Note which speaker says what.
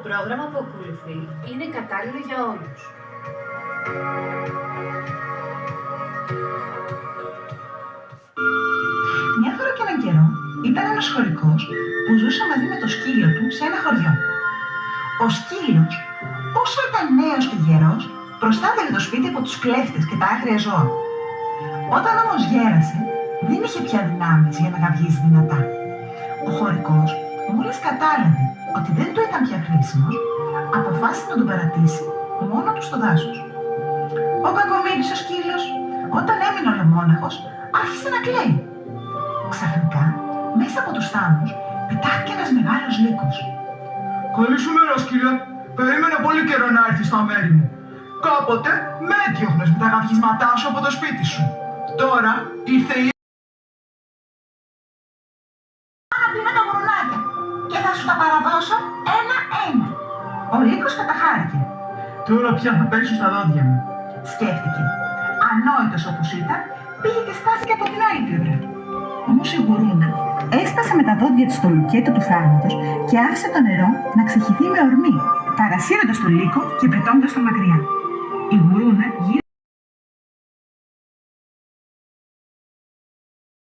Speaker 1: πρόγραμμα που ακολουθεί είναι κατάλληλο για όλους.
Speaker 2: Μια φορά και έναν καιρό ήταν ένας χωρικός που ζούσε μαζί με το σκύλο του σε ένα χωριό. Ο σκύλος, όσο ήταν νέος και γερός, προστάτευε το σπίτι από τους κλέφτες και τα άγρια ζώα. Όταν όμως γέρασε, δεν είχε πια δυνάμεις για να γαβγίζει δυνατά. Ο χωρικός, μόλις κατάλαβε ότι δεν του ήταν πια χρήσιμος, αποφάσισε να τον παρατήσει μόνο του στο δάσος. Ο κακομοίρης ο σκύλος, όταν έμεινε ολομόναχος, άρχισε να κλαίει. Ξαφνικά, μέσα από τους θάμνους, πετάχτηκε ένας μεγάλος λύκος.
Speaker 3: Καλή σου μέρα, σκύλε. Περίμενα πολύ καιρό να έρθεις στα μέρη μου. Κάποτε με έδιωχνες με τα γαυγίσματά σου από το σπίτι σου. Τώρα ήρθε η
Speaker 2: Πάνω πει με τα γουρνάκια και θα σου τα παραδώσω ένα-ένα. Ο λύκος καταχάρηκε.
Speaker 3: Τώρα πια θα πέσω στα δόντια μου.
Speaker 2: Σκέφτηκε. Ανόητος όπως ήταν, πήγε και στάθηκε από την άλλη πλευρά. Όμως η γουρούνα έστασε με τα δόντια της στο λουκέτο του θάλματος και άφησε το νερό να ξεχυθεί με ορμή, παρασύροντας τον λύκο και πετώντας τον μακριά. Η γουρούνα γύρω